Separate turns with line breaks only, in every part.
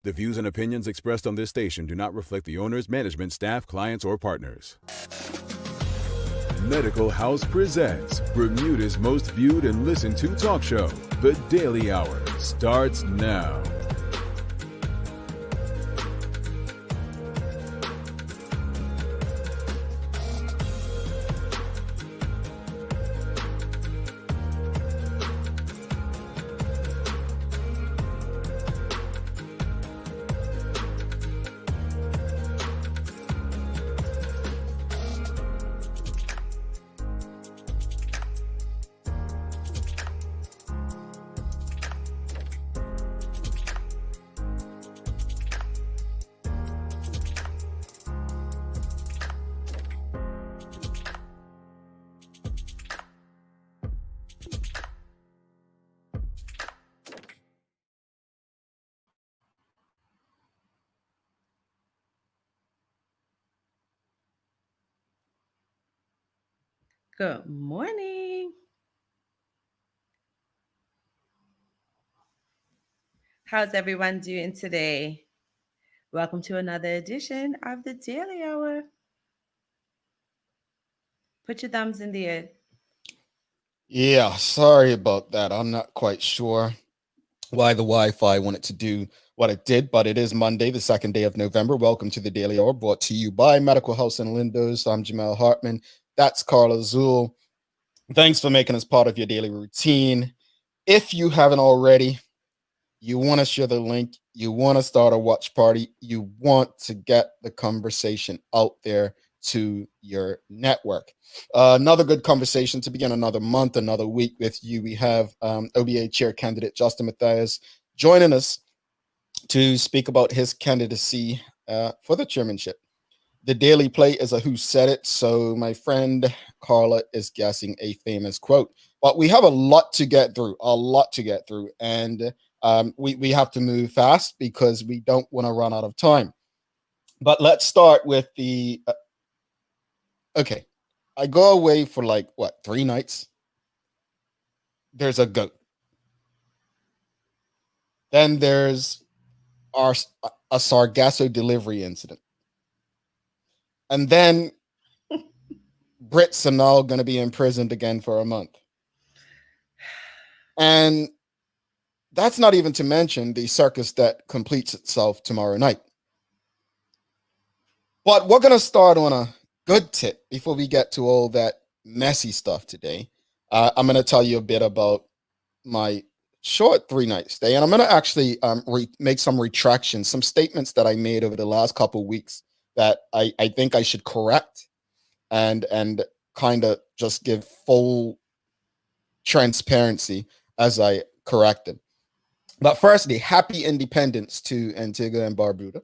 The views and opinions expressed on this station do not reflect the owners, management, staff, clients, or partners. Medical House presents Bermuda's most viewed and listened to talk show. The Daily Hour starts now.
Good morning. How's everyone doing today? Welcome to another edition of the Daily Hour. Put your thumbs in the air.
Yeah, sorry about that. I'm not quite sure why the Wi-Fi wanted to do what it did, but it is Monday, the second day of November. Welcome to the Daily Hour, brought to you by Medical House in Lindos. I'm Jamal Hartman. That's Carla Zool. Thanks for making us part of your daily routine. If you haven't already, you want to share the link, you want to start a watch party, you want to get the conversation out there to your network. Another good conversation to begin another month, another week with you. We have OBA chair candidate Justin Mathias joining us to speak about his candidacy for the chairmanship. The Daily Play is a who said it, so my friend Carla is guessing a famous quote. But we have a lot to get through, and we have to move fast because we don't want to run out of time. But let's start with the okay. I go away for 3 nights. There's a goat. Then there's a Sargasso delivery incident. And then Brits are now going to be imprisoned again for a month. And that's not even to mention the circus that completes itself tomorrow night. But we're going to start on a good tip before we get to all that messy stuff today. I'm going to tell you a bit about my short 3-night stay. And I'm going to actually make some retractions, some statements that I made over the last couple of weeks that I think I should correct and kind of just give full transparency as I correct them. But firstly, happy independence to Antigua and Barbuda.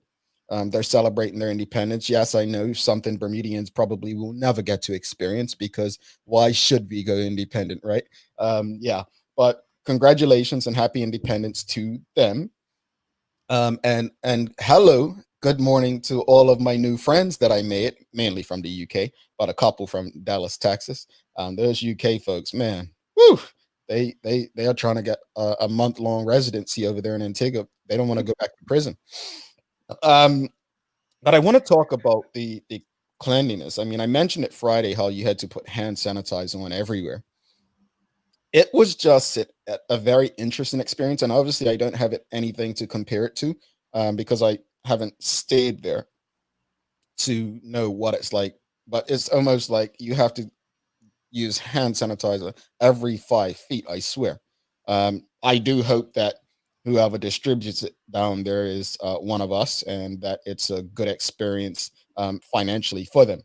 They're celebrating their independence. Yes, I know something Bermudians probably will never get to experience because why should we go independent, right? But congratulations and happy independence to them. And hello, good morning to all of my new friends that I made, mainly from the UK, but a couple from Dallas, Texas. Those UK folks, man, whew, they are trying to get a month-long residency over there in Antigua. They don't want to go back to prison. But I want to talk about the cleanliness. I mean, I mentioned it Friday how you had to put hand sanitizer on everywhere. It was just a very interesting experience, and obviously I don't have anything to compare it to because I haven't stayed there to know what it's like. But it's almost like you have to use hand sanitizer every 5 feet, I swear. I do hope that whoever distributes it down there is one of us and that it's a good experience financially for them.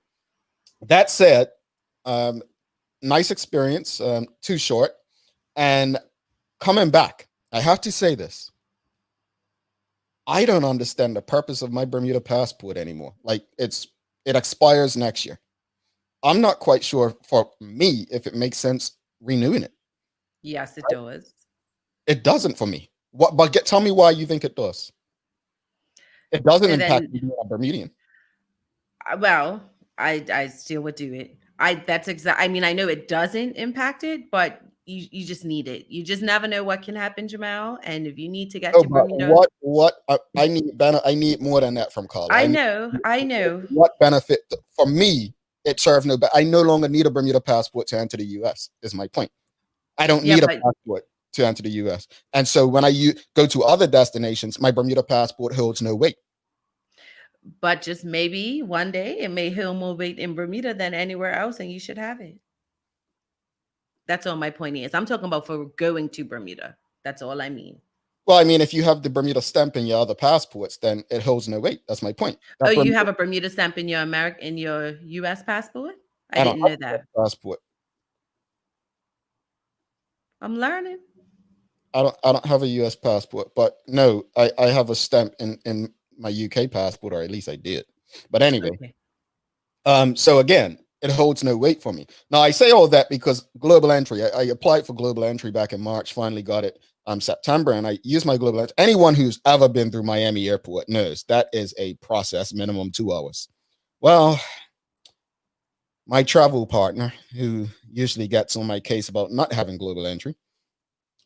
That said, nice experience, too short. And coming back, I have to say this. I don't understand the purpose of my Bermuda passport anymore. Like it expires next year. I'm not quite sure for me if it makes sense renewing it.
Yes, it does.
It doesn't for me. What? But tell me why you think it does. It doesn't impact me being a Bermudian.
Well, I still would do it. I mean, I know it doesn't impact it, but you just need it. You just never know what can happen, Jamal. And if you need to get
Oh,
to
but
Bermuda,
I need I need more than that from Carla.
I know.
What benefit for me? It served no. But I no longer need a Bermuda passport to enter the U.S. Is my point. I don't
Yeah,
need a
but
passport to enter the U.S. And so when I go to other destinations, my Bermuda passport holds no weight.
just maybe one day it may hold more weight in Bermuda than anywhere else, and you should have it. That's all my point is. I'm talking about for going to Bermuda. That's all I mean.
Well, I mean, if you have the Bermuda stamp in your other passports, then it holds no weight. That's my point.
Oh, you have a Bermuda stamp in your US passport? I
I don't
didn't
have
know that.
a passport.
I'm learning.
I don't have a US passport, but no, I have a stamp in my UK passport, or at least I did. But anyway,
Okay.
so again, it holds no weight for me. Now I say all that because global entry, I applied for global entry back in March, finally got it September, and I used my global entry. Anyone who's ever been through Miami airport knows that is a process, minimum 2 hours. Well, my travel partner, who usually gets on my case about not having global entry,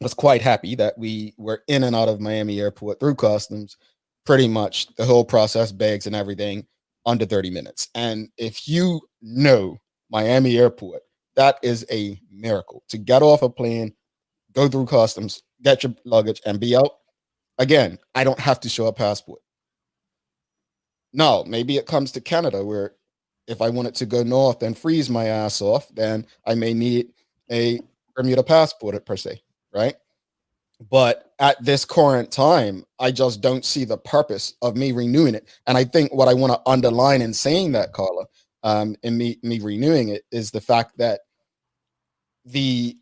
was quite happy that we were in and out of Miami airport through customs, pretty much the whole process, bags and everything, under 30 minutes. And if you know Miami airport, that is a miracle. To get off a plane, go through customs, get your luggage, and be out. Again, I don't have to show a passport. No, maybe it comes to Canada where if I wanted to go north and freeze my ass off, then I may need a Bermuda passport per se, right? But at this current time, I just don't see the purpose of me renewing it. And I think what I want to underline in saying that, Carla, in me renewing it, is the fact that the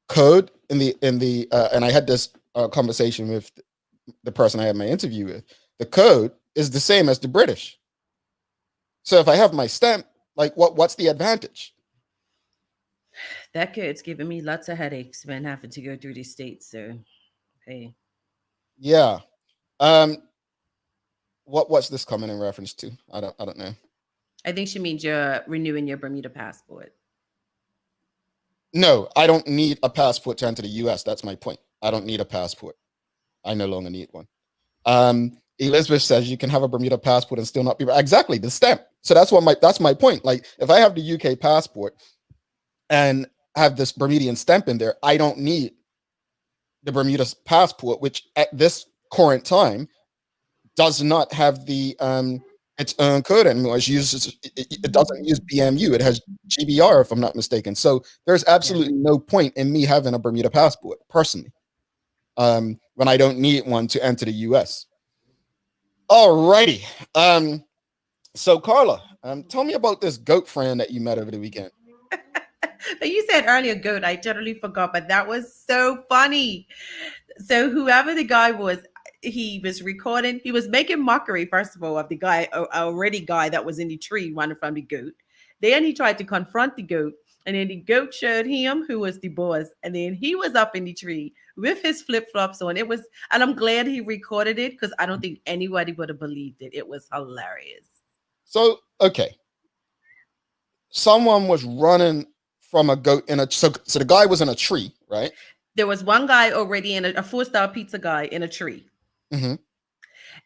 code in the and I had this conversation with the person I had my interview with. The code is the same as the British. So if I have my stamp, like what's the advantage?
That code's giving me lots of headaches when having to go through these states. So, hey.
Yeah. What's this coming in reference to? I don't know.
I think she means you're renewing your Bermuda passport.
No, I don't need a passport to enter the US. That's my point. I don't need a passport. I no longer need one. Elizabeth says you can have a Bermuda passport and still not be exactly the stamp. So that's my point. Like if I have the UK passport and have this Bermudian stamp in there, I don't need the Bermuda passport, which at this current time does not have the its own code anymore. It doesn't use BMU. It has GBR, if I'm not mistaken. So there's absolutely no point in me having a Bermuda passport personally, when I don't need one to enter the US. Alrighty. So Carla, tell me about this goat friend that you met over the weekend.
But you said earlier goat. I totally forgot, but that was so funny. So whoever the guy was, he was recording. He was making mockery, first of all, of the guy, already guy that was in the tree running from the goat. Then he tried to confront the goat, and then the goat showed him who was the boss, and then he was up in the tree with his flip-flops on. It was, and I'm glad he recorded it because I don't think anybody would have believed it. It was hilarious.
So okay, someone was running from a goat in a so the guy was in a tree, right?
There was one guy already in a 4-star pizza guy in a tree.
Mm-hmm.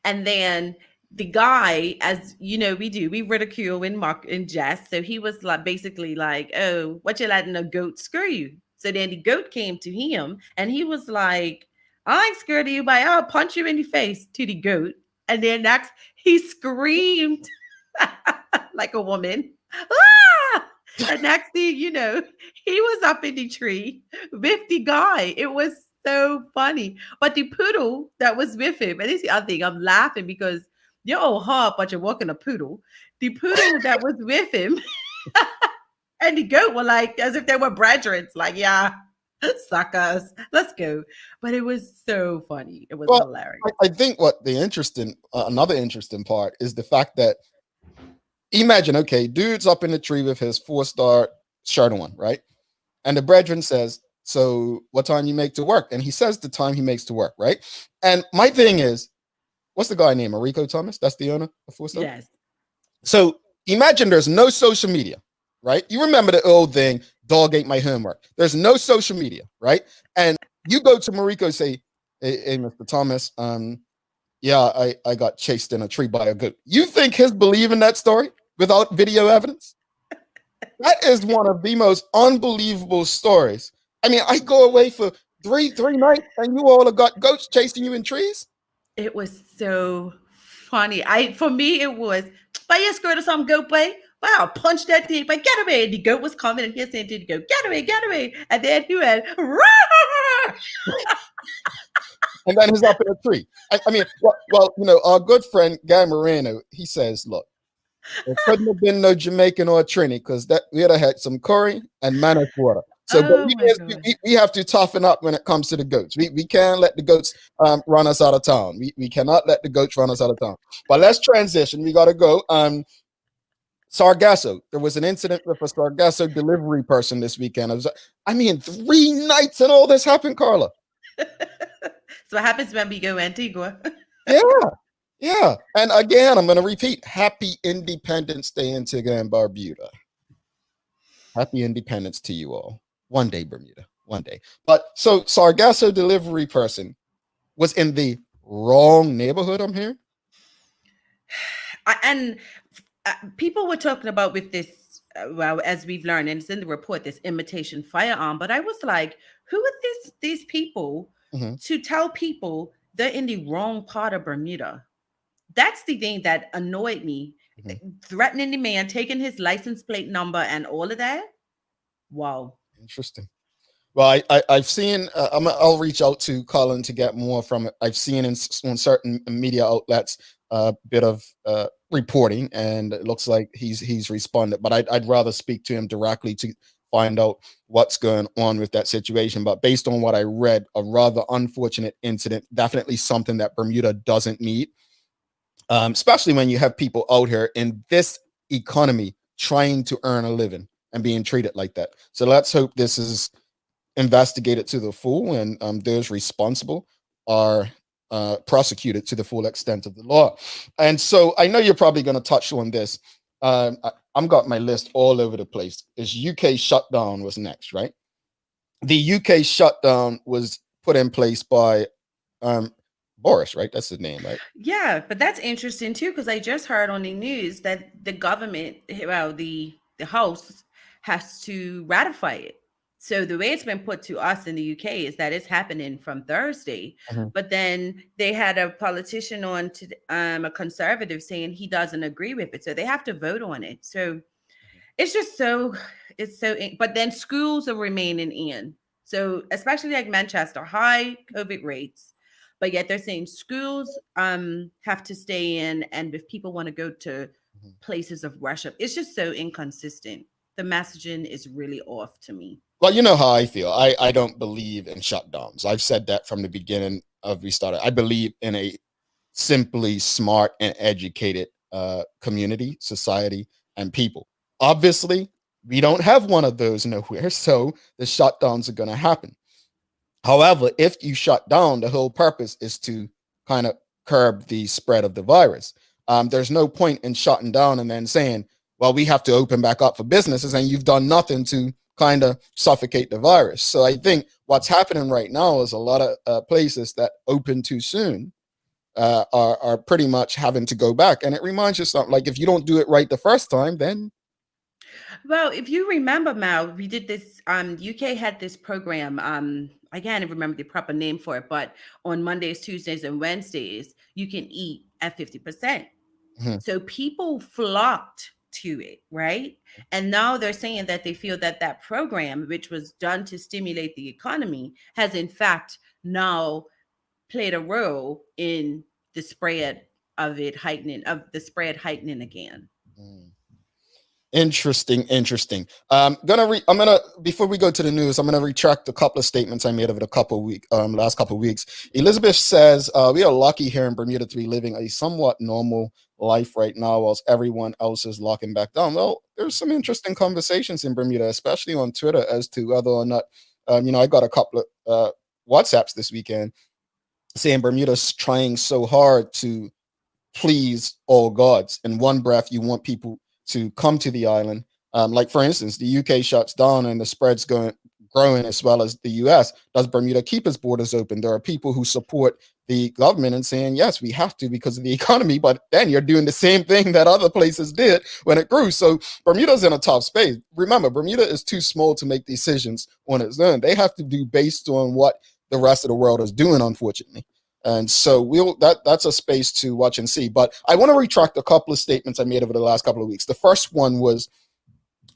And then the guy, as you know, we ridicule and mock and jest. So he was like basically like, oh, what you letting a goat screw you? So then the goat came to him and he was like, I ain't scared of you, but I'll punch you in the face to the goat. And then next he screamed like a woman. Ah! And next thing you know, he was up in the tree with the guy. It was so funny. But the poodle that was with him, and this is the other thing, I'm laughing because you're all hard, but you're walking a poodle. The poodle that was with him and the goat were like, as if they were brethren, like, yeah, suckers, let's go. But it was so funny. It was hilarious.
I think what another interesting part is the fact that imagine, okay, dude's up in the tree with his 4-star shirt on, right? And the brethren says, so what time you make to work? And he says the time he makes to work, right? And my thing is, what's the guy name? Mariko Thomas? That's the owner of 4-star?
Yes.
So imagine there's no social media, right? You remember the old thing, dog ate my homework. There's no social media, right? And you go to Mariko, say, hey, Mr. Thomas, yeah, I got chased in a tree by a goat. You think he's believing that story without video evidence? That is one of the most unbelievable stories. I mean, I go away for three nights and you all have got goats chasing you in trees.
It was so funny. For me it was, "But you scared of some goat boy? Wow, punch that thing, but get away." And the goat was coming and he said to the goat, get away. And then he went, "Roar!"
And then he's up in a tree. I mean, well, you know, our good friend Guy Moreno, he says, look, there couldn't have been no Jamaican or Trini because that we'd have had some curry and manna water. So, but
Oh my God.
we have to toughen up when it comes to the goats. We can't let the goats run us out of town. We cannot let the goats run us out of town. But let's transition. We got to go. Sargasso. There was an incident with a Sargasso delivery person this weekend. I mean, 3 nights and all this happened, Carla.
So what happens when we go Antigua?
Yeah. And again, I'm going to repeat, happy Independence Day, Antigua and Barbuda. Happy independence to you all. One day, Bermuda, one day. But so Sargasso delivery person was in the wrong neighborhood, I'm hearing.
And people were talking about with this, well, as we've learned, and it's in the report, this imitation firearm. But I was like, who are these people to tell people they're in the wrong part of Bermuda? That's the thing that annoyed me. Threatening the man, taking his license plate number and all of that. Wow.
Interesting. Well, I've seen, I'll reach out to Colin to get more from it. I've seen on certain media outlets a bit of reporting, and it looks like he's responded. But I'd rather speak to him directly to find out what's going on with that situation. But based on what I read, a rather unfortunate incident, definitely something that Bermuda doesn't need, especially when you have people out here in this economy trying to earn a living and being treated like that. So let's hope this is investigated to the full, and those responsible are prosecuted to the full extent of the law. And so I know you're probably going to touch on this. I've got my list all over the place. This UK shutdown was next, right? The UK shutdown was put in place by Boris, right? That's his name, right?
Yeah, but that's interesting too, because I just heard on the news that the government, well, the House has to ratify it. So the way it's been put to us in the UK is that it's happening from Thursday. But then they had a politician on to a conservative saying he doesn't agree with it. So they have to vote on it. So it's just but then schools are remaining in. So especially like Manchester, high COVID rates, but yet they're saying schools have to stay in, and if people want to go to places of worship, it's just so inconsistent. The messaging is really off to me.
Well, you know how I feel. I don't believe in shutdowns. I've said that from the beginning of we started. I believe in a simply smart and educated community, society, and people. Obviously, we don't have one of those nowhere, so the shutdowns are going to happen. However, if you shut down, the whole purpose is to kind of curb the spread of the virus. There's no point in shutting down and then saying, well, we have to open back up for businesses, and you've done nothing to kind of suffocate the virus. So I think what's happening right now is a lot of places that open too soon are pretty much having to go back. And it reminds you something, like if you don't do it right the first time, then.
Well, if you remember, Mal, we did this, UK had this program, I can't remember the proper name for it, but on Mondays, Tuesdays, and Wednesdays, you can eat at 50%. So people flocked to it, right? And now they're saying that they feel that that program, which was done to stimulate the economy, has in fact now played a role in the spread of it heightening, again.
Interesting. I'm gonna before we go to the news, I'm gonna retract a couple of statements I made over the last couple of weeks. Elizabeth says we are lucky here in Bermuda to be living a somewhat normal life right now, whilst everyone else is locking back down. Well, there's some interesting conversations in Bermuda, especially on Twitter, as to whether or not I got a couple of WhatsApps this weekend saying Bermuda's trying so hard to please all gods. In one breath, you want people to come to the island Like for instance, the UK shuts down and the spread's going growing as well as the US. Does Bermuda keep its borders open? There are people who support the government and saying yes, we have to because of the economy, but then you're doing the same thing that other places did when it grew. So Bermuda's in a tough space. Remember, Bermuda is too small to make decisions on its own. They have to do based on what the rest of the world is doing, unfortunately. And so that's a space to watch and see. But I want to retract a couple of statements I made over the last couple of weeks. The first one was,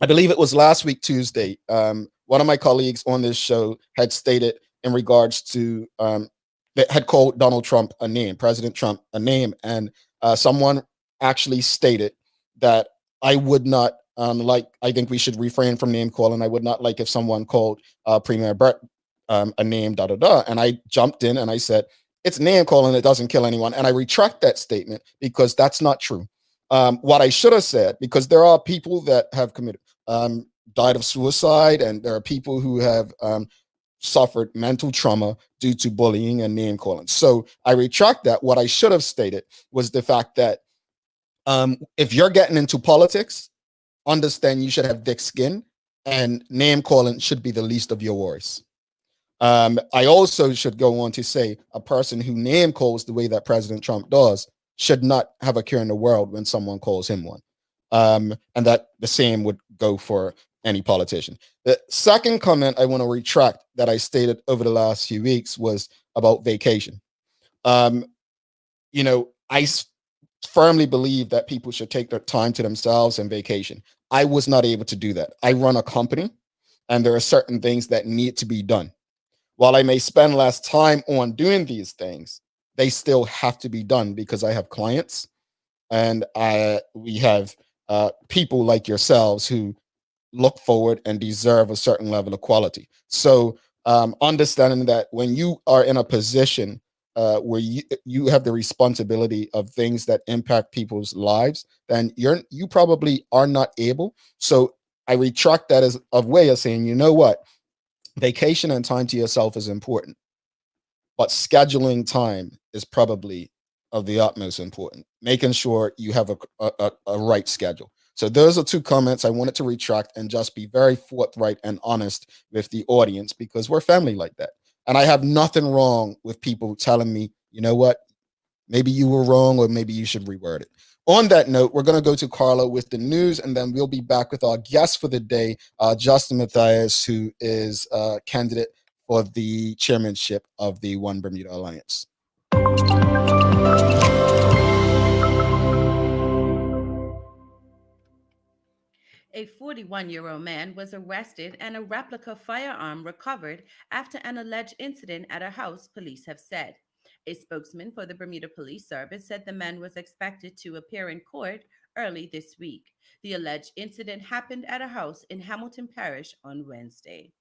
I believe it was last week, Tuesday. One of my colleagues on this show had stated in regards to that had called Donald Trump a name, President Trump a name, and someone actually stated that I would not like. I think we should refrain from name calling. I would not like if someone called Premier Brett a name, da da da. And I jumped in and I said, it's name calling. It doesn't kill anyone. And I retract that statement because that's not true. What I should have said, because there are people that have committed, died of suicide, and there are people who have suffered mental trauma due to bullying and name calling. So I retract that. What I should have stated was the fact that if you're getting into politics, understand you should have thick skin, and name calling should be the least of your worries. I also should go on to say a person who name calls the way that President Trump does should not have a care in the world when someone calls him one. And that the same would go for any politician. The second comment I want to retract that I stated over the last few weeks was about vacation. Um, I firmly believe that people should take their time to themselves and vacation. I was not able to do that. I run a company, and there are certain things that need to be done. While I may spend less time on doing these things, they still have to be done because I have clients, and we have people like yourselves who look forward and deserve a certain level of quality. So understanding that when you are in a position where you have the responsibility of things that impact people's lives, then you probably are not able. So I retract that as a way of saying, you know what, vacation and time to yourself is important, but scheduling time is probably of the utmost important, making sure you have a right schedule. So those are two comments I wanted to retract and just be very forthright and honest with the audience because we're family like that. And I have nothing wrong with people telling me, you know what, maybe you were wrong or maybe you should reword it. On that note, we're going to go to Carla with the news, and then we'll be back with our guest for the day, Justin Mathias, who is a candidate for the chairmanship of the One Bermuda Alliance.
A 41-year-old man was arrested and a replica firearm recovered after an alleged incident at a house, police have said. A spokesman for the Bermuda Police Service said the man was expected to appear in court early this week. The alleged incident happened at a house in Hamilton Parish on Wednesday.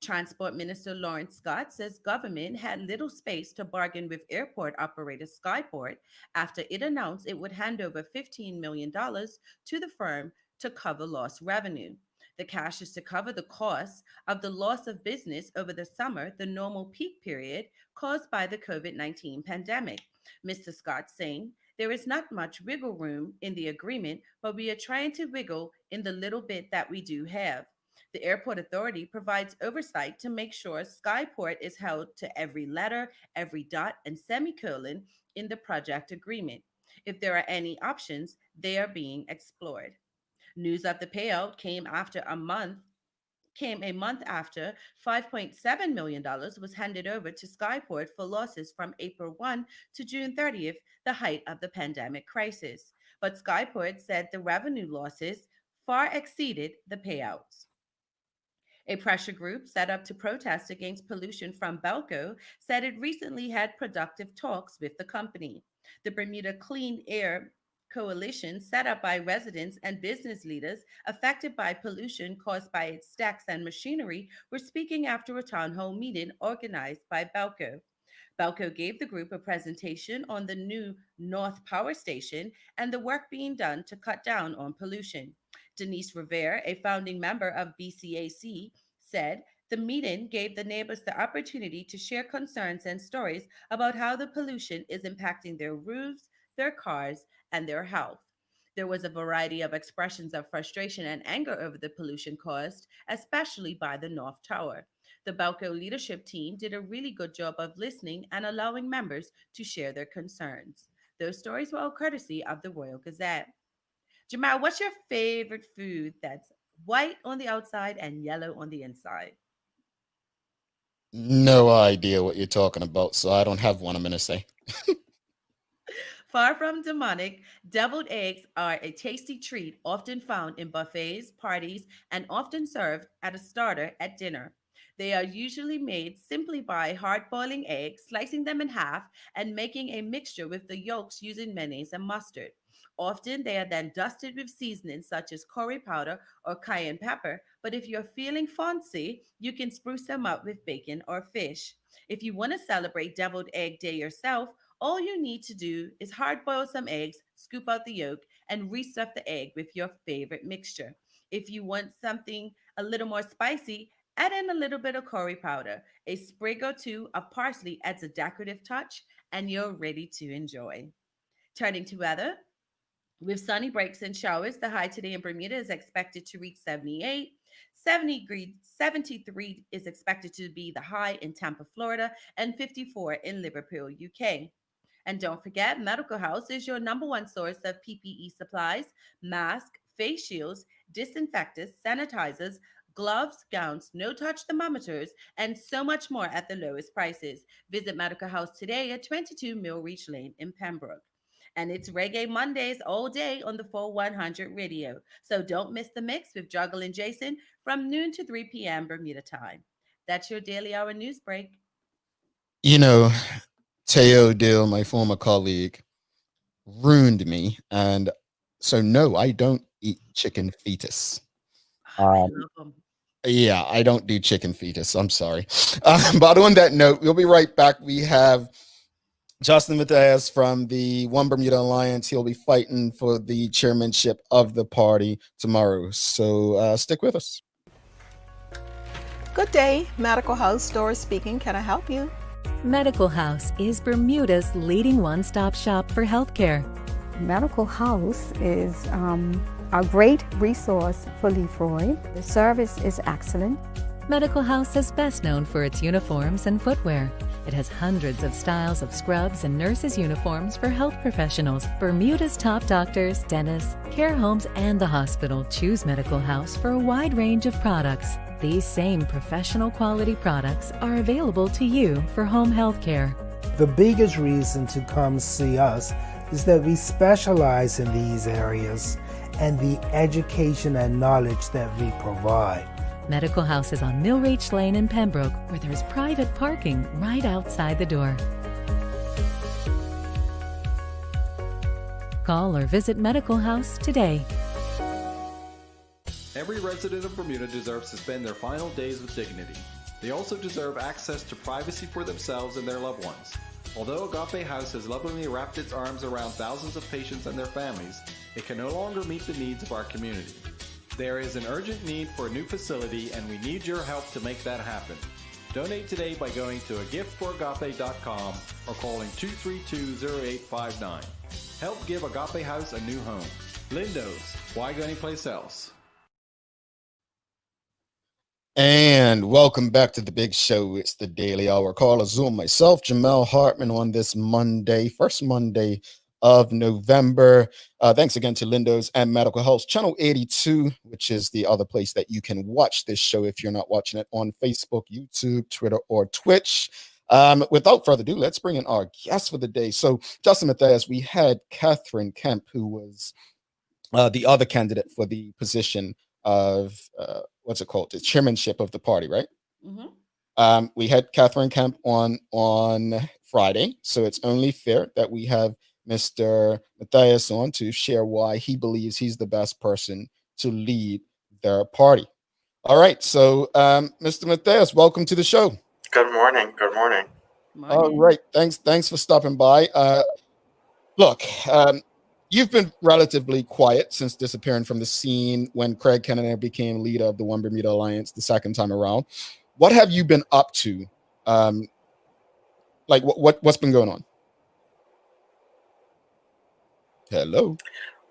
Transport Minister Lawrence Scott says government had little space to bargain with airport operator Skyport after it announced it would hand over $15 million to the firm to cover lost revenue. The cash is to cover the costs of the loss of business over the summer, the normal peak period caused by the COVID-19 pandemic. Mr. Scott saying, there is not much wiggle room in the agreement, but we are trying to wiggle in the little bit that we do have. The airport authority provides oversight to make sure Skyport is held to every letter, every dot, and semicolon in the project agreement. If there are any options, they are being explored. News of the payout came a month after $5.7 million was handed over to Skyport for losses from April 1 to June 30th, the height of the pandemic crisis. But Skyport said the revenue losses far exceeded the payouts. A pressure group set up to protest against pollution from Belco said it recently had productive talks with the company. The Bermuda Clean Air Coalition, set up by residents and business leaders affected by pollution caused by its stacks and machinery, were speaking after a town hall meeting organized by Belco. Belco gave the group a presentation on the new North Power Station and the work being done to cut down on pollution. Denise Revere, a founding member of BCAC, said the meeting gave the neighbors the opportunity to share concerns and stories about how the pollution is impacting their roofs, their cars, and their health. There was a variety of expressions of frustration and anger over the pollution caused, especially by the North Tower. The Balco leadership team did a really good job of listening and allowing members to share their concerns. Those stories were all courtesy of the Royal Gazette. Jamal, what's your favorite food that's white on the outside and yellow on the inside?
No idea what you're talking about, so I don't have one. I'm gonna say.
Far from demonic, deviled eggs are a tasty treat often found in buffets, parties, and often served at a starter at dinner. They are usually made simply by hard boiling eggs, slicing them in half, and making a mixture with the yolks using mayonnaise and mustard. Often they are then dusted with seasonings such as curry powder or cayenne pepper, but if you're feeling fancy, you can spruce them up with bacon or fish. If you want to celebrate deviled egg day yourself, all you need to do is hard boil some eggs, scoop out the yolk, and restuff the egg with your favorite mixture. If you want something a little more spicy, add in a little bit of curry powder. A sprig or two of parsley adds a decorative touch, and you're ready to enjoy. Turning to weather, with sunny breaks and showers, the high today in Bermuda is expected to reach 78. 73 is expected to be the high in Tampa, Florida, and 54 in Liverpool, UK. And don't forget, Medical House is your number one source of PPE supplies, masks, face shields, disinfectants, sanitizers, gloves, gowns, no touch thermometers, and so much more at the lowest prices. Visit Medical House today at 22 Millreach Lane in Pembroke. And it's Reggae Mondays all day on the full 100 radio. So don't miss the mix with Juggle and Jason from noon to 3 p.m. Bermuda time. That's your daily hour news break.
You know, Teo Dill, my former colleague, ruined me, and so no, I don't eat chicken fetus.
I
Um,
love them.
yeah, I don't do chicken fetus. I'm sorry. But on that note, we'll be right back. We have Justin Mathias from the One Bermuda Alliance. He'll be fighting for the chairmanship of the party tomorrow. So stick with us.
Good day, Medical House Doris speaking. Can I help you?
Medical House is Bermuda's leading one-stop shop for healthcare.
Medical House is a great resource for Leroy. The service is excellent.
Medical House is best known for its uniforms and footwear. It has hundreds of styles of scrubs and nurses' uniforms for health professionals. Bermuda's top doctors, dentists, care homes, and the hospital choose Medical House for a wide range of products. These same professional quality products are available to you for home health care.
The biggest reason to come see us is that we specialize in these areas and the education and knowledge that we provide.
Medical House is on Millreach Lane in Pembroke, where there's private parking right outside the door. Call or visit Medical House today.
Every resident of Bermuda deserves to spend their final days with dignity. They also deserve access to privacy for themselves and their loved ones. Although Agape House has lovingly wrapped its arms around thousands of patients and their families, it can no longer meet the needs of our community. There is an urgent need for a new facility, and we need your help to make that happen. Donate today by going to agiftforagape.com or calling 232-0859. Help give Agape House a new home. Lindo's, why go anyplace else?
And welcome back to the big show. It's the Daily Hour. Carla Zoom, myself, Jamel Hartman on this Monday, first Monday of November. Thanks again to Lindo's and Medical Health Channel 82, which is the other place that you can watch this show if you're not watching it on Facebook, YouTube, Twitter, or Twitch. Without further ado, let's bring in our guest for the day. So, Justin Mathias, we had Catherine Kemp, who was the other candidate for the position of what's it called? The chairmanship of the party, right?
Mm-hmm.
We had Catherine Kemp on Friday, so it's only fair that we have Mr. Mathias on to share why he believes he's the best person to lead their party. All right, so Mr. Mathias, welcome to the show.
Good morning. Good morning.
All right, thanks for stopping by. Look, you've been relatively quiet since disappearing from the scene when Craig Kennedy became leader of the One Bermuda Alliance the second time around. What have you been up to? What's been going on? Hello.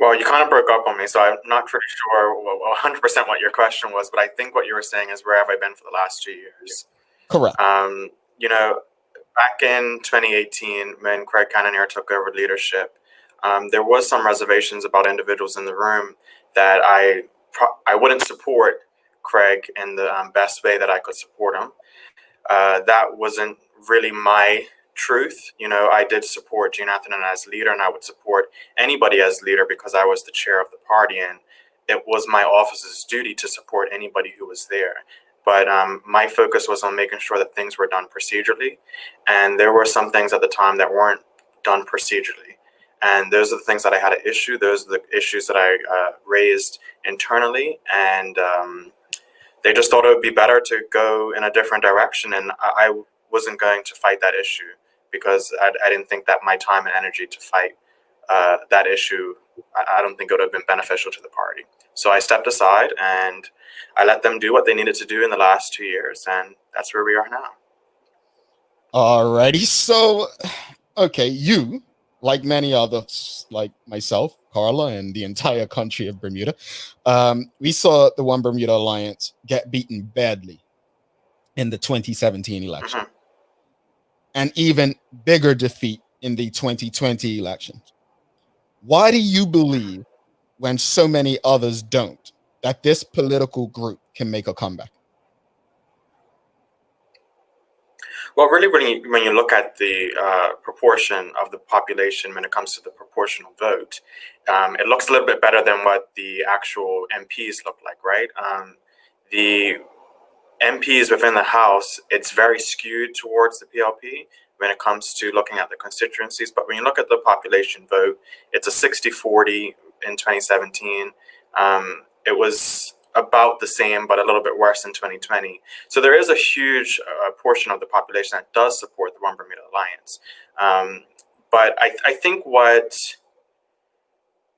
Well, you kind of broke up on me, so I'm not pretty sure 100% what your question was, but I think what you were saying is where have I been for the last 2 years?
Correct.
You know, back in 2018, when Craig Cannonier took over leadership, there was some reservations about individuals in the room that I wouldn't support Craig in the best way that I could support him. That wasn't really my truth. I did support Gene Atherton as leader, and I would support anybody as leader because I was the chair of the party, and it was my office's duty to support anybody who was there. But my focus was on making sure that things were done procedurally, and there were some things at the time that weren't done procedurally. And those are the things that I had an issue. Those are the issues that I raised internally, and they just thought it would be better to go in a different direction. And I wasn't going to fight that issue because I didn't think that my time and energy to fight that issue, I don't think it would have been beneficial to the party. So I stepped aside and I let them do what they needed to do in the last 2 years. And that's where we are now.
Alrighty. So, okay, you, like many others, like myself, Carla, and the entire country of Bermuda, we saw the One Bermuda Alliance get beaten badly in the 2017 election. An even bigger defeat in the 2020 elections. Why do you believe, when so many others don't, that this political group can make a comeback?
Well, really, when you look at the proportion of the population when it comes to the proportional vote, it looks a little bit better than what the actual MPs look like, right? The MPs within the House, it's very skewed towards the PLP when it comes to looking at the constituencies. But when you look at the population vote, it's a 60-40 in 2017. It was about the same, but a little bit worse in 2020. So there is a huge portion of the population that does support the One Bermuda Alliance. But I think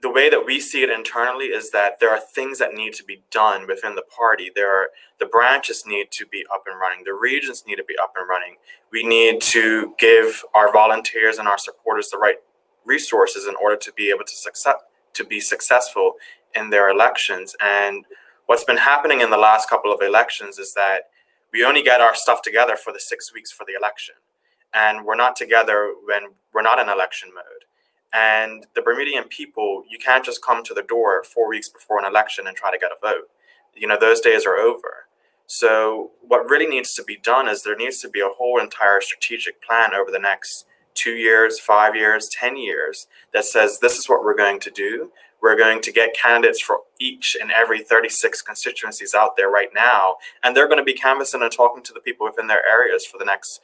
the way that we see it internally is that there are things that need to be done within the party. The branches need to be up and running. The regions need to be up and running. We need to give our volunteers and our supporters the right resources in order to be able to be successful in their elections. And what's been happening in the last couple of elections is that we only get our stuff together for the 6 weeks for the election. And we're not together when we're not in election mode. And the Bermudian people, you can't just come to the door 4 weeks before an election and try to get a vote. Those days are over. So what really needs to be done is there needs to be a whole entire strategic plan over the next 2 years, 5 years, 10 years that says this is what we're going to do. We're going to get candidates for each and every 36 constituencies out there right now. And they're going to be canvassing and talking to the people within their areas for the next,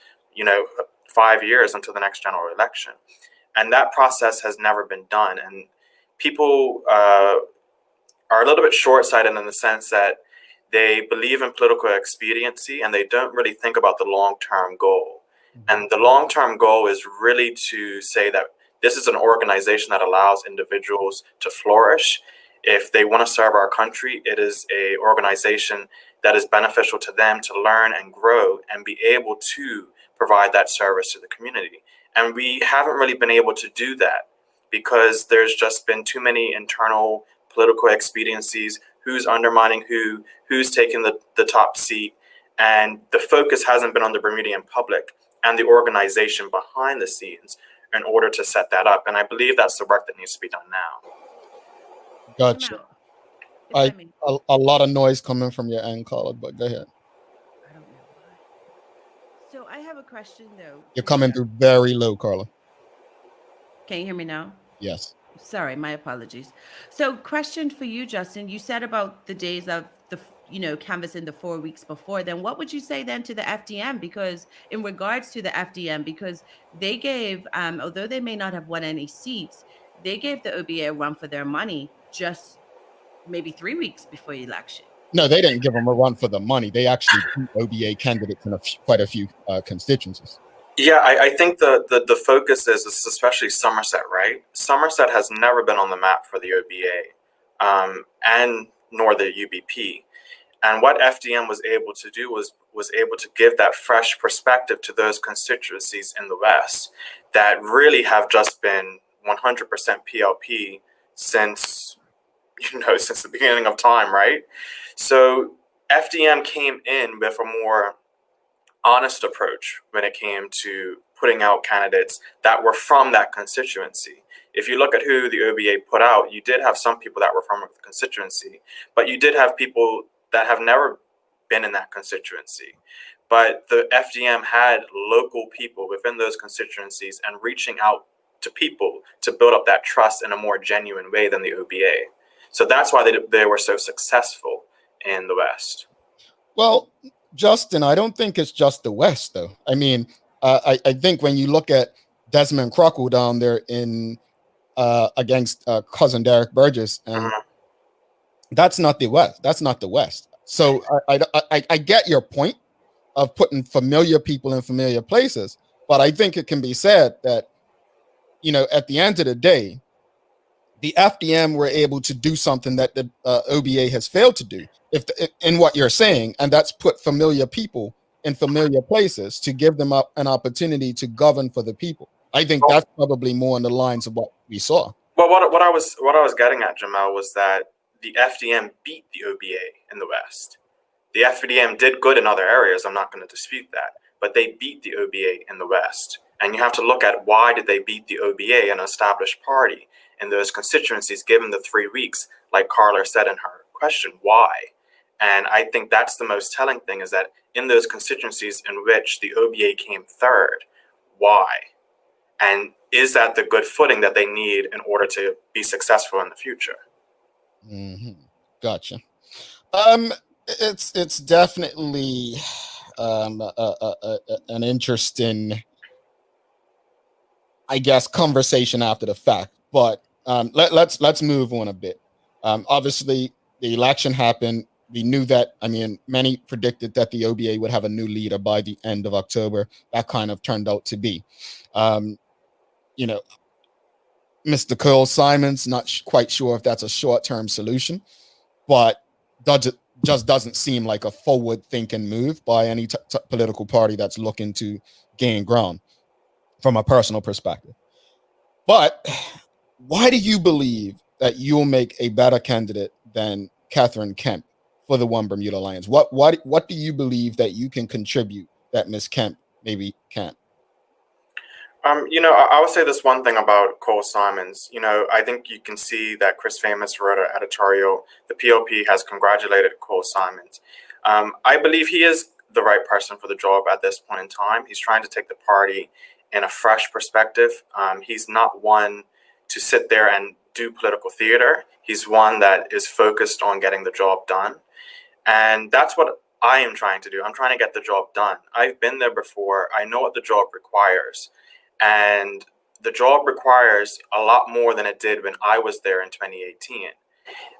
5 years until the next general election. And that process has never been done. And people are a little bit short-sighted in the sense that they believe in political expediency and they don't really think about the long-term goal. And the long-term goal is really to say that this is an organization that allows individuals to flourish. If they want to serve our country, it is an organization that is beneficial to them to learn and grow and be able to provide that service to the community. And we haven't really been able to do that because there's just been too many internal political expediencies, who's undermining who's taking the top seat. And the focus hasn't been on the Bermudian public and the organization behind the scenes in order to set that up. And I believe that's the work that needs to be done now.
Gotcha. A lot of noise coming from your end, Carla, but go ahead.
I don't know why. So I have a question, though.
You're coming through very low, Carla.
Can you hear me now?
Yes.
Sorry, my apologies. So question for you, Justin. You said about the days of the, canvassing the 4 weeks before. Then what would you say then to the FDM? Because in regards to the FDM, because they gave, although they may not have won any seats, they gave the OBA a run for their money just maybe 3 weeks before the election.
No, they didn't give them a run for the money. They actually beat OBA candidates in quite a few constituencies.
Yeah, I think the focus is especially Somerset, right? Somerset has never been on the map for the OBA, and nor the UBP. And what FDM was able to do was able to give that fresh perspective to those constituencies in the West that really have just been 100% PLP since since the beginning of time, right? So FDM came in with a more honest approach when it came to putting out candidates that were from that constituency. If you look at who the OBA put out, you did have some people that were from the constituency, but you did have people that have never been in that constituency. But the FDM had local people within those constituencies and reaching out to people to build up that trust in a more genuine way than the OBA. So that's why they were so successful in the West.
Well, Justin, I don't think it's just the West, though. I mean, I think when you look at Desmond Crockle down there in against cousin Derek Burgess, and that's not the West. That's not the West. So I get your point of putting familiar people in familiar places, but I think it can be said that, at the end of the day, the FDM were able to do something that the OBA has failed to do, in what you're saying, and that's put familiar people in familiar places to give them an opportunity to govern for the people. I think that's probably more on the lines of what we saw.
Well, what I was getting at, Jamel, was that the FDM beat the OBA in the West. The FDM did good in other areas. I'm not going to dispute that, but they beat the OBA in the West. And you have to look at why did they beat the OBA, an established party, in those constituencies, given the 3 weeks, like Carla said in her question, why? And I think that's the most telling thing, is that in those constituencies in which the OBA came third, why? And is that the good footing that they need in order to be successful in the future?
Mm-hmm. Gotcha. It's definitely an interesting, I guess, conversation after the fact. But let's move on a bit. Obviously, the election happened. We knew that. I mean, many predicted that the OBA would have a new leader by the end of October. That kind of turned out to be. Mr. Cole Simons, not quite sure if that's a short-term solution, but just doesn't seem like a forward-thinking move by any political party that's looking to gain ground from a personal perspective. But why do you believe that you'll make a better candidate than Catherine Kemp for the One Bermuda Alliance? What do you believe that you can contribute that Ms. Kemp maybe can't?
I would say this one thing about Cole Simons. I think you can see that Chris Famous wrote an editorial. The PLP has congratulated Cole Simons. I believe he is the right person for the job at this point in time. He's trying to take the party in a fresh perspective. He's not one to sit there and do political theater. He's one that is focused on getting the job done. And that's what I am trying to do. I'm trying to get the job done. I've been there before. I know what the job requires. And the job requires a lot more than it did when I was there in 2018.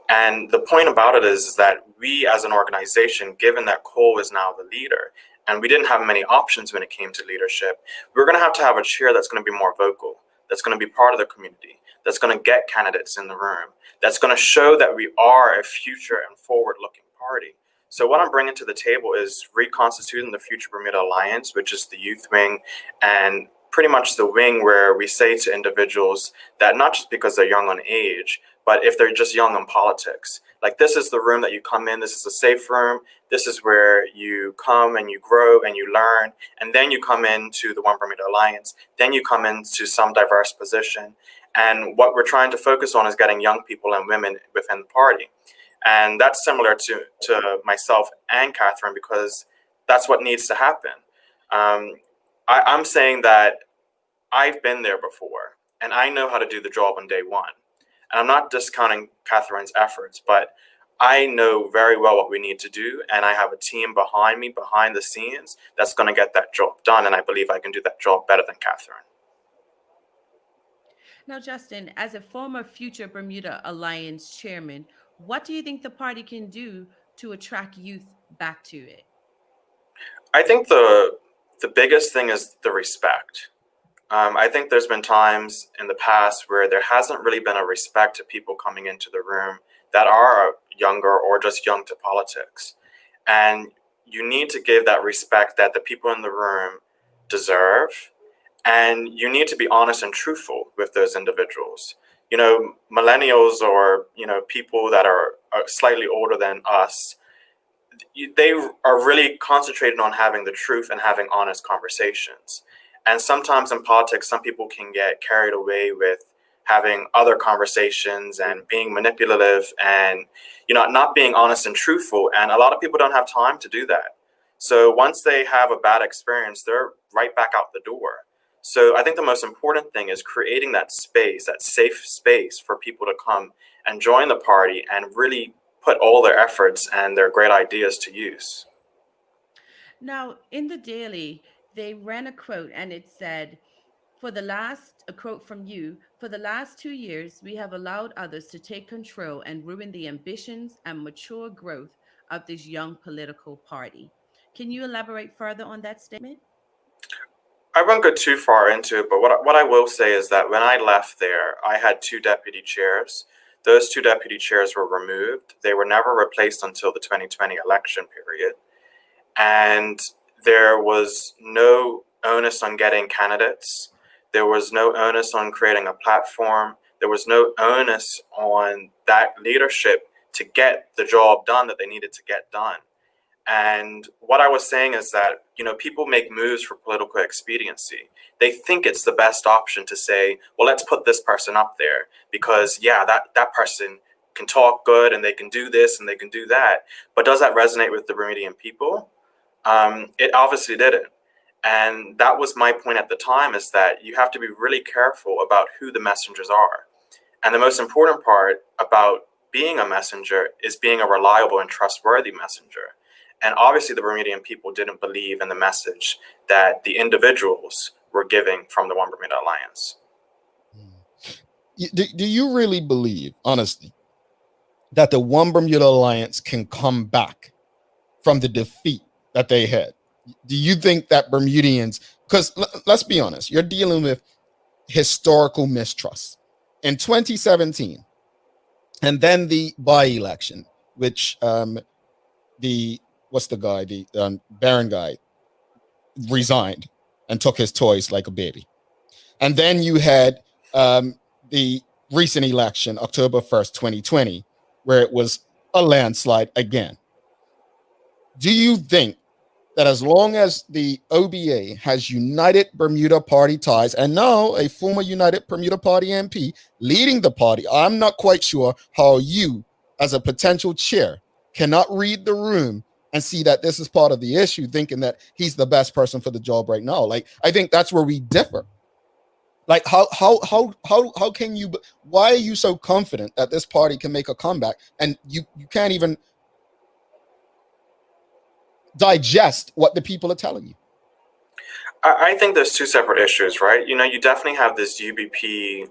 And the point about it is that we as an organization, given that Cole is now the leader, and we didn't have many options when it came to leadership, we're going to have a chair that's going to be more vocal, that's going to be part of the community, that's going to get candidates in the room, that's going to show that we are a future and forward-looking party. So what I'm bringing to the table is reconstituting the Future Bermuda Alliance, which is the youth wing, and pretty much the wing where we say to individuals that not just because they're young on age, but if they're just young in politics, like this is the room that you come in, this is a safe room, this is where you come and you grow and you learn, and then you come into the One Bermuda Alliance, then you come into some diverse position. And what we're trying to focus on is getting young people and women within the party. And that's similar to myself and Catherine, because that's what needs to happen. I'm saying that I've been there before, and I know how to do the job on day one. And I'm not discounting Catherine's efforts, but I know very well what we need to do, and I have a team behind me, behind the scenes, that's going to get that job done, and I believe I can do that job better than Catherine.
Now, Justin, as a former Future Bermuda Alliance chairman, what do you think the party can do to attract youth back to it?
I think the biggest thing is the respect. I think there's been times in the past where there hasn't really been a respect to people coming into the room that are younger or just young to politics. And you need to give that respect that the people in the room deserve. And you need to be honest and truthful with those individuals. millennials or, people that are slightly older than us, they are really concentrated on having the truth and having honest conversations. And sometimes in politics, some people can get carried away with having other conversations and being manipulative and, not being honest and truthful. And a lot of people don't have time to do that. So once they have a bad experience, they're right back out the door. So I think the most important thing is creating that space, that safe space for people to come and join the party and really put all their efforts and their great ideas to use.
Now, in the Daily, they ran a quote and it said, a quote from you, for the last 2 years, we have allowed others to take control and ruin the ambitions and mature growth of this young political party. Can you elaborate further on that statement?
I won't go too far into it, but what I will say is that when I left there, I had two deputy chairs. Those two deputy chairs were removed. They were never replaced until the 2020 election period. And there was no onus on getting candidates. There was no onus on creating a platform. There was no onus on that leadership to get the job done that they needed to get done. And what I was saying is that, people make moves for political expediency. They think it's the best option to say, well, let's put this person up there because, yeah, that person can talk good and they can do this and they can do that. But does that resonate with the Bermudian people? It obviously didn't. And that was my point at the time, is that you have to be really careful about who the messengers are. And the most important part about being a messenger is being a reliable and trustworthy messenger. And obviously the Bermudian people didn't believe in the message that the individuals were giving from the One Bermuda Alliance.
Do you really believe, honestly, that the One Bermuda Alliance can come back from the defeat that they had? Do you think that Bermudians, because let's be honest, you're dealing with historical mistrust. In 2017, and then the by-election, which the Baron guy resigned and took his toys like a baby. And then you had the recent election, October 1st, 2020, where it was a landslide again. Do you think that as long as the OBA has United Bermuda Party ties, and now a former United Bermuda Party MP leading the party, I'm not quite sure how you, as a potential chair, cannot read the room and see that this is part of the issue, thinking that he's the best person for the job right now. Like, I think that's where we differ. Like, how can you, why are you so confident that this party can make a comeback and you can't even digest what the people are telling you?
I think there's two separate issues, right? You definitely have this UBP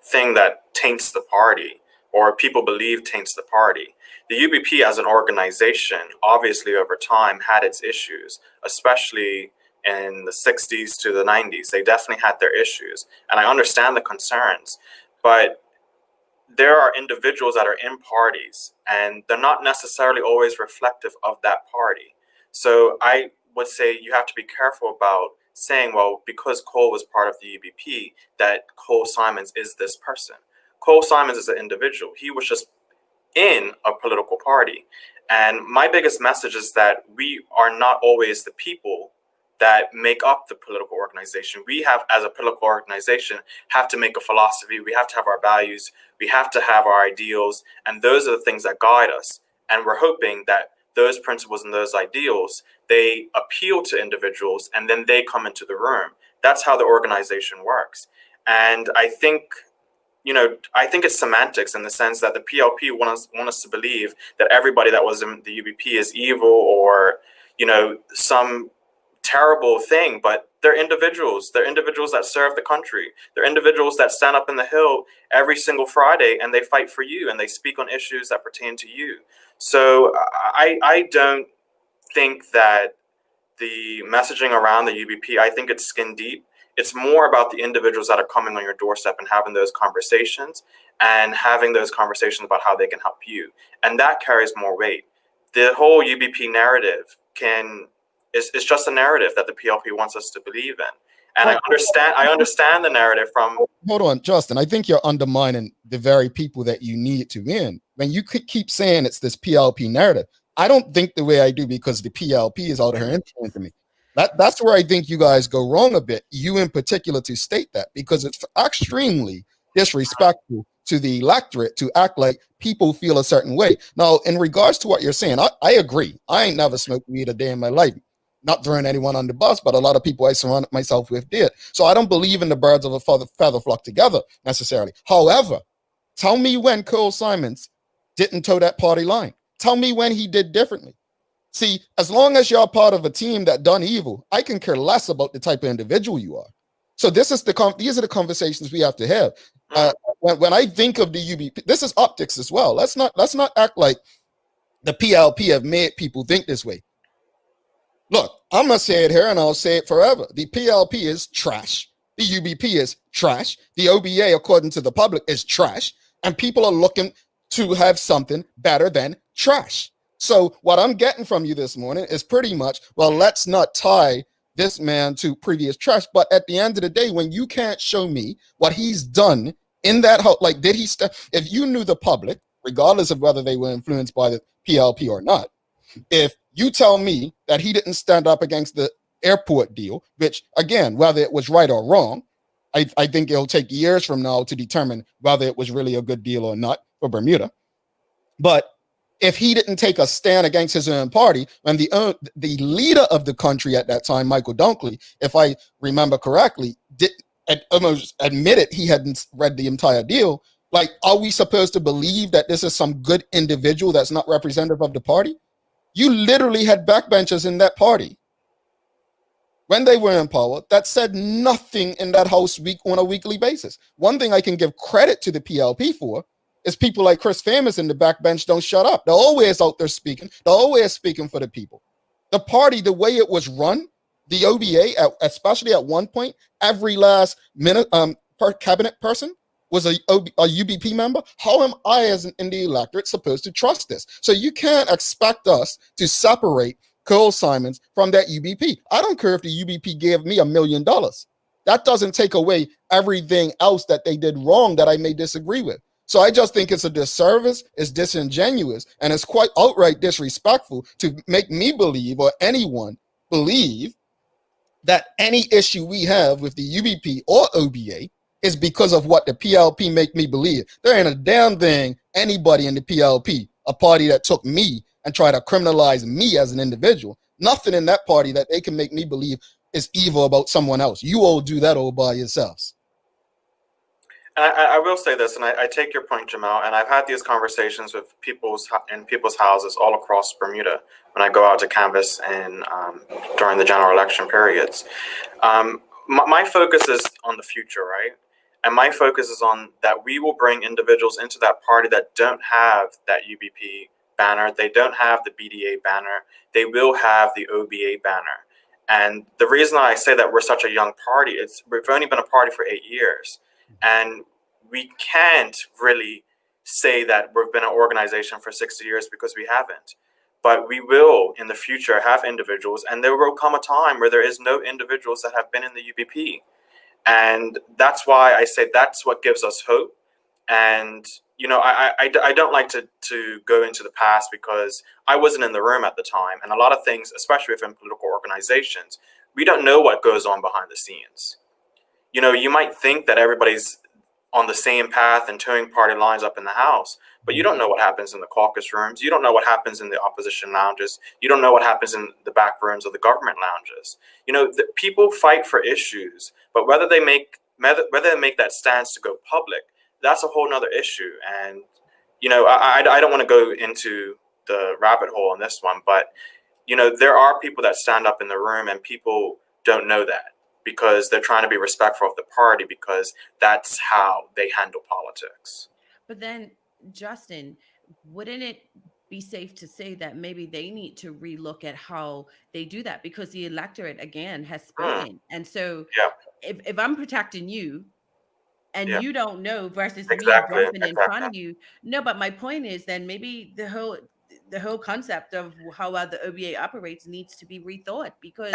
thing that taints the party, or people believe taints the party. The UBP as an organization, obviously over time, had its issues, especially in the 60s to the 90s. They definitely had their issues, and I understand the concerns, but there are individuals that are in parties, and they're not necessarily always reflective of that party. So I would say you have to be careful about saying, well, because Cole was part of the UBP, that Cole Simons is this person. Cole Simons is an individual. He was just in a political party. And my biggest message is that we are not always the people that make up the political organization. We have, as a political organization, have to make a philosophy. We have to have our values. We have to have our ideals. And those are the things that guide us. And we're hoping that those principles and those ideals, they appeal to individuals and then they come into the room. That's how the organization works. And I think it's semantics in the sense that the PLP want us to believe that everybody that was in the UBP is evil or, some terrible thing, but they're individuals. They're individuals that serve the country. They're individuals that stand up in the Hill every single Friday and they fight for you and they speak on issues that pertain to you. So I don't think that the messaging around the UBP, I think it's skin deep. It's more about the individuals that are coming on your doorstep and having those conversations about how they can help you. And that carries more weight. The whole UBP narrative is just a narrative that the PLP wants us to believe in. And I understand the narrative from.
Hold on, Justin. I think you're undermining the very people that you need to win. When you keep saying it's this PLP narrative, I don't think the way I do because the PLP is out here influencing me. That's where I think you guys go wrong a bit. You in particular to state that because it's extremely disrespectful to the electorate to act like people feel a certain way. Now, in regards to what you're saying, I agree. I ain't never smoked weed a day in my life. Not throwing anyone on the bus, but a lot of people I surrounded myself with did. So I don't believe in the birds of a feather flock together necessarily. However, tell me when Cole Simons didn't toe that party line. Tell me when he did differently. See, as long as you're part of a team that done evil, I can care less about the type of individual you are. So these are the conversations we have to have. When I think of the UBP, this is optics as well. Let's not act like the PLP have made people think this way. Look, I'm gonna say it here and I'll say it forever. The PLP is trash. The UBP is trash. The OBA, according to the public, is trash. And people are looking to have something better than trash. So what I'm getting from you this morning is pretty much, well, let's not tie this man to previous trash. But at the end of the day, when you can't show me what he's done in that house, like did he if you knew the public, regardless of whether they were influenced by the PLP or not, if you tell me that he didn't stand up against the airport deal, which again, whether it was right or wrong, I think it'll take years from now to determine whether it was really a good deal or not for Bermuda. But if he didn't take a stand against his own party, when the leader of the country at that time, Michael Dunkley, if I remember correctly, almost admitted he hadn't read the entire deal. Like, are we supposed to believe that this is some good individual that's not representative of the party? You literally had backbenchers in that party when they were in power that said nothing in that house on a weekly basis. One thing I can give credit to the PLP for is people like Chris Famous in the backbench don't shut up. They're always out there speaking. They're always speaking for the people. The party, the way it was run, the OBA, especially at one point, every last minute cabinet person was a UBP member. How am I as in the electorate supposed to trust this? So you can't expect us to separate Cole Simons from that UBP. I don't care if the UBP gave me $1 million. That doesn't take away everything else that they did wrong that I may disagree with. So I just think it's a disservice, it's disingenuous, and it's quite outright disrespectful to make me believe, or anyone believe, that any issue we have with the UBP or OBA is because of what the PLP make me believe. There ain't a damn thing anybody in the PLP, a party that took me and tried to criminalize me as an individual, nothing in that party that they can make me believe is evil about someone else. You all do that all by yourselves.
And I will say this, and I take your point, Jamal, and I've had these conversations with people's houses all across Bermuda when I go out to canvass and during the general election periods. My focus is on the future, right? And my focus is on that we will bring individuals into that party that don't have that UBP banner. They don't have the BDA banner. They will have the OBA banner. And the reason I say that we're such a young party is we've only been a party for 8 years. And we can't really say that we've been an organization for 60 years because we haven't. But we will, in the future, have individuals. And there will come a time where there is no individuals that have been in the UBP. And that's why I say that's what gives us hope. And, you know, I don't like to go into the past because I wasn't in the room at the time. And a lot of things, especially within political organizations, we don't know what goes on behind the scenes. You know, you might think that everybody's on the same path and towing party lines up in the House, but you don't know what happens in the caucus rooms. You don't know what happens in the opposition lounges. You don't know what happens in the back rooms of the government lounges. You know, people fight for issues, but whether they make that stance to go public, that's a whole nother issue. And, you know, I don't want to go into the rabbit hole on this one, but, you know, there are people that stand up in the room and people don't know that, because they're trying to be respectful of the party because that's how they handle politics.
But then, Justin, wouldn't it be safe to say that maybe they need to relook at how they do that? Because the electorate, again, has spoken. And so if I'm protecting you and you don't know versus me jumping in front of you. No, but my point is then maybe the whole concept of how the OBA operates needs to be rethought, because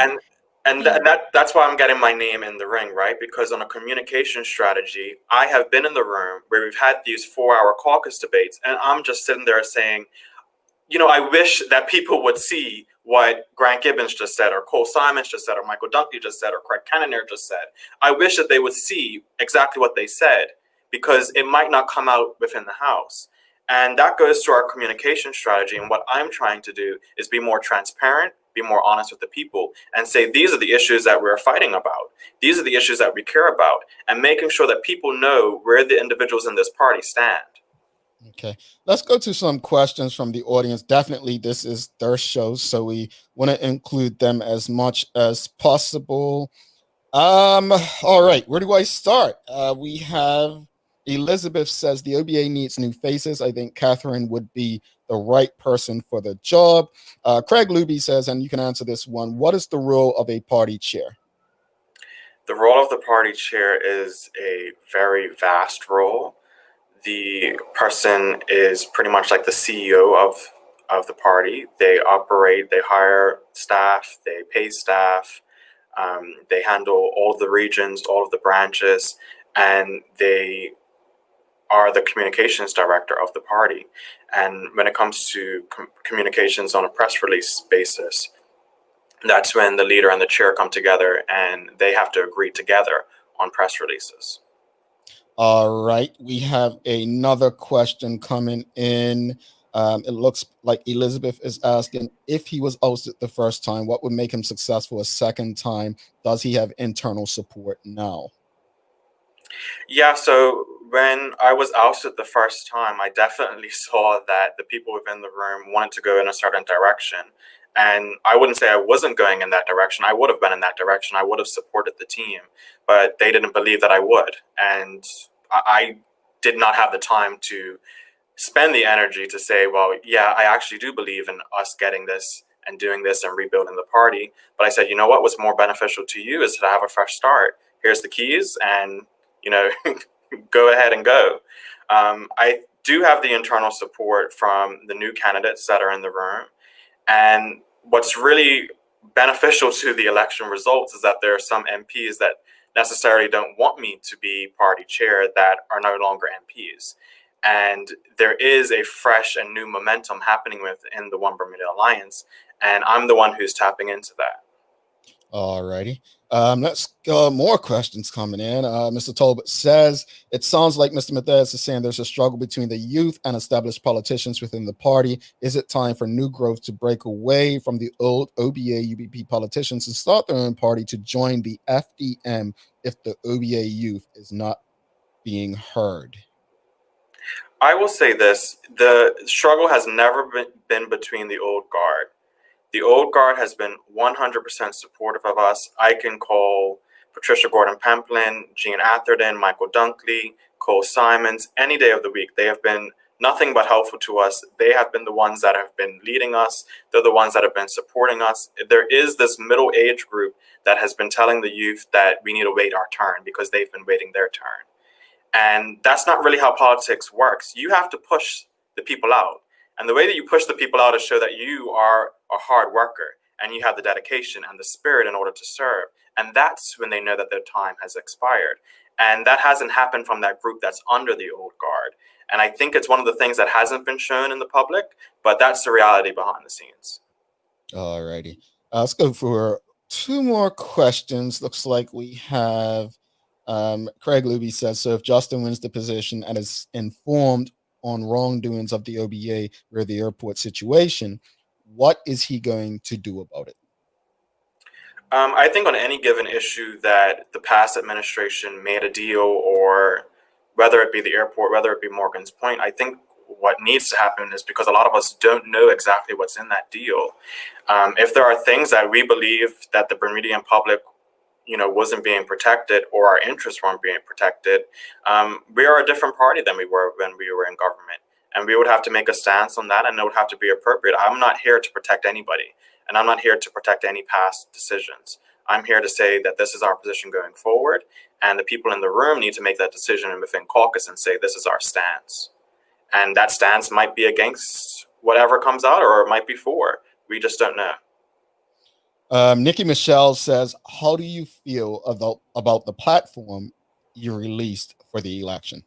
And that's why I'm getting my name in the ring, right? Because on a communication strategy, I have been in the room where we've had these 4-hour caucus debates, and I'm just sitting there saying, I wish that people would see what Grant Gibbons just said, or Cole Simons just said, or Michael Dunkley just said, or Craig Kennener just said. I wish that they would see exactly what they said, because it might not come out within the House. And that goes to our communication strategy. And what I'm trying to do is be more transparent, be more honest with the people, and say, these are the issues that we're fighting about. These are the issues that we care about, and making sure that people know where the individuals in this party stand.
Okay, let's go to some questions from the audience. Definitely, this is their show, so we want to include them as much as possible. All right, where do I start? We have Elizabeth says the OBA needs new faces. I think Catherine would be the right person for the job. Craig Luby says, and you can answer this one, what is the role of a party chair?
The role of the party chair is a very vast role. The person is pretty much like the CEO of the party. They operate, they hire staff, they pay staff, they handle all of the regions, all of the branches, and they are the communications director of the party. And when it comes to communications on a press release basis, that's when the leader and the chair come together and they have to agree together on press releases.
All right, we have another question coming in. It looks like Elizabeth is asking, if he was ousted the first time, what would make him successful a second time? Does he have internal support now?
Yeah, so when I was ousted the first time, I definitely saw that the people within the room wanted to go in a certain direction. And I wouldn't say I wasn't going in that direction. I would have been in that direction. I would have supported the team, but they didn't believe that I would. And I did not have the time to spend the energy to say, well, yeah, I actually do believe in us getting this and doing this and rebuilding the party. But I said, you know what, what's more beneficial to you is to have a fresh start. Here's the keys, and, go ahead and go. I do have the internal support from the new candidates that are in the room. And what's really beneficial to the election results is that there are some MPs that necessarily don't want me to be party chair that are no longer MPs. And there is a fresh and new momentum happening within the One Bermuda Alliance, and I'm the one who's tapping into that.
All righty. Let's go. More questions coming in. Mr. Tolbert says, it sounds like Mr. Mathias is saying there's a struggle between the youth and established politicians within the party. Is it time for new growth to break away from the old OBA UBP politicians and start their own party to join the FDM if the OBA youth is not being heard?
I will say this, the struggle has never been between the old guard. The old guard has been 100% supportive of us. I can call Patricia Gordon-Pemplin, Jean Atherton, Michael Dunkley, Cole Simons, any day of the week. They have been nothing but helpful to us. They have been the ones that have been leading us. They're the ones that have been supporting us. There is this middle age group that has been telling the youth that we need to wait our turn because they've been waiting their turn. And that's not really how politics works. You have to push the people out. And the way that you push the people out is show that you are a hard worker and you have the dedication and the spirit in order to serve. And that's when they know that their time has expired. And that hasn't happened from that group that's under the old guard. And I think it's one of the things that hasn't been shown in the public, but that's the reality behind the scenes.
All righty. Let's go for two more questions. Looks like we have Craig Luby says, so if Justin wins the position and is informed on wrongdoings of the OBA or the airport situation, what is he going to do about it?
I think on any given issue that the past administration made a deal, or whether it be the airport, whether it be Morgan's Point, I think what needs to happen is, because a lot of us don't know exactly what's in that deal. If there are things that we believe that the Bermudian public wasn't being protected, or our interests weren't being protected, we are a different party than we were when we were in government. And we would have to make a stance on that, and it would have to be appropriate. I'm not here to protect anybody, and I'm not here to protect any past decisions. I'm here to say that this is our position going forward, and the people in the room need to make that decision within caucus and say, this is our stance. And that stance might be against whatever comes out, or it might be for. We just don't know.
Nikki Michelle says, how do you feel about the platform you released for the election?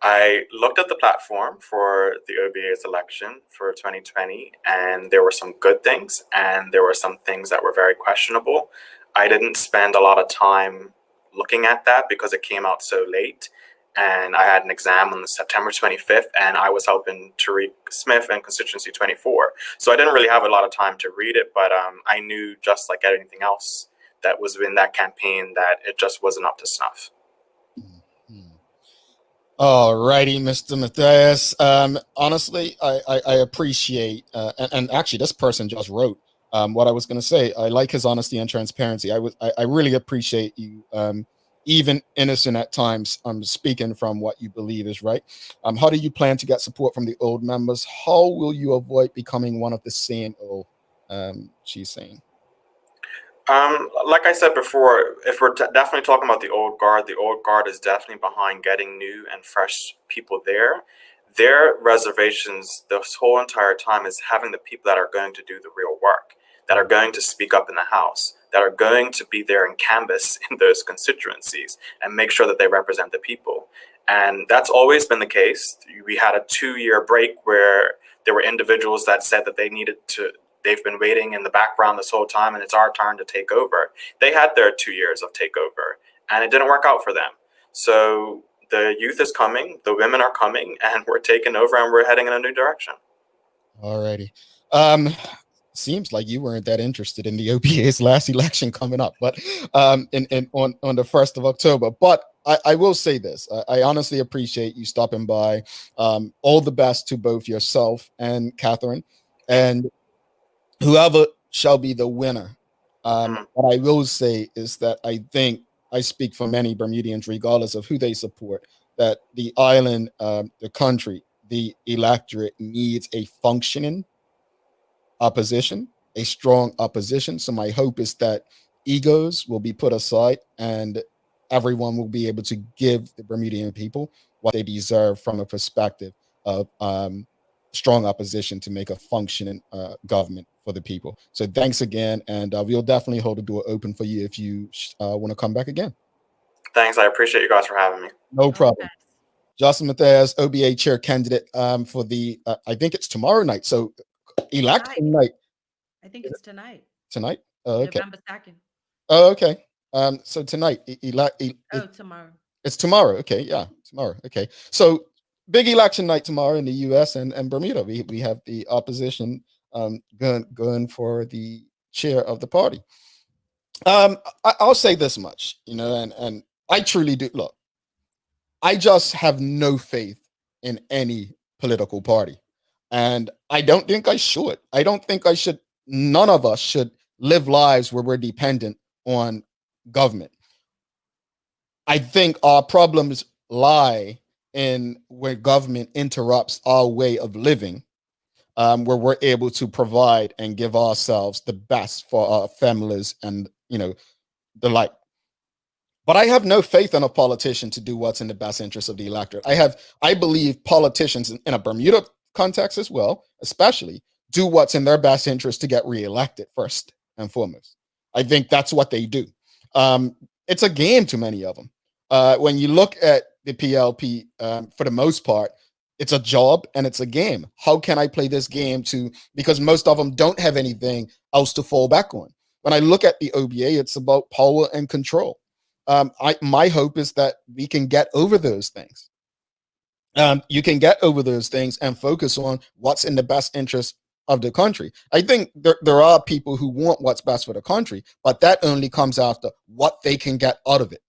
I looked at the platform for the OBA's election for 2020, and there were some good things, and there were some things that were very questionable. I didn't spend a lot of time looking at that because it came out so late, and I had an exam on the September 25th, and I was helping Tariq Smith in constituency 24. So I didn't really have a lot of time to read it, but I knew, just like anything else that was in that campaign, that it just wasn't up to snuff.
All righty, Mr. Mathias. Honestly, I appreciate, and actually, this person just wrote what I was going to say. I like his honesty and transparency. I really appreciate you, even innocent at times, speaking from what you believe is right. How do you plan to get support from the old members? How will you avoid becoming one of the same old? She's saying.
Like I said before, if we're definitely talking about the old guard is definitely behind getting new and fresh people there. Their reservations this whole entire time is having the people that are going to do the real work, that are going to speak up in the House, that are going to be there and canvass in those constituencies and make sure that they represent the people. And that's always been the case. We had a 2-year break where there were individuals that said that they've been waiting in the background this whole time, and it's our turn to take over. They had their 2 years of takeover, and it didn't work out for them. So the youth is coming, the women are coming, and we're taking over, and we're heading in a new direction.
All righty. Seems like you weren't that interested in the OBA's last election coming up, but on the 1st of October. But I will say this: I honestly appreciate you stopping by. All the best to both yourself and Catherine, and whoever shall be the winner. What I will say is that I think I speak for many Bermudians, regardless of who they support, that the island, the country, the electorate needs a functioning opposition, a strong opposition. So my hope is that egos will be put aside and everyone will be able to give the Bermudian people what they deserve from a perspective of strong opposition to make a functioning government for the people. So thanks again, and we'll definitely hold the door open for you if you want to come back again.
Thanks. I appreciate you guys for having me.
No problem. Justin Mathias, OBA chair candidate for the, I think it's tomorrow night. So election night.
I think it's tonight.
Tonight? Oh, okay.
November 2nd.
Oh, okay. So tonight.
Tomorrow.
It's tomorrow. Okay. Yeah, tomorrow. Okay. So big election night tomorrow in the US and Bermuda. We have the opposition going for the chair of the party. I'll say this much, and I truly do. Look, I just have no faith in any political party. And I don't think I should. I don't think I should. None of us should live lives where we're dependent on government. I think our problems lie in where government interrupts our way of living, where we're able to provide and give ourselves the best for our families and, the like. But I have no faith in a politician to do what's in the best interest of the electorate. I believe politicians in a Bermuda context as well, especially, do what's in their best interest to get reelected first and foremost. I think that's what they do. It's a game to many of them. When you look at the PLP, for the most part, it's a job and it's a game. How can I play this game because most of them don't have anything else to fall back on. When I look at the OBA, it's about power and control. My hope is that we can get over those things. You can get over those things and focus on what's in the best interest of the country. I think there are people who want what's best for the country, but that only comes after what they can get out of it.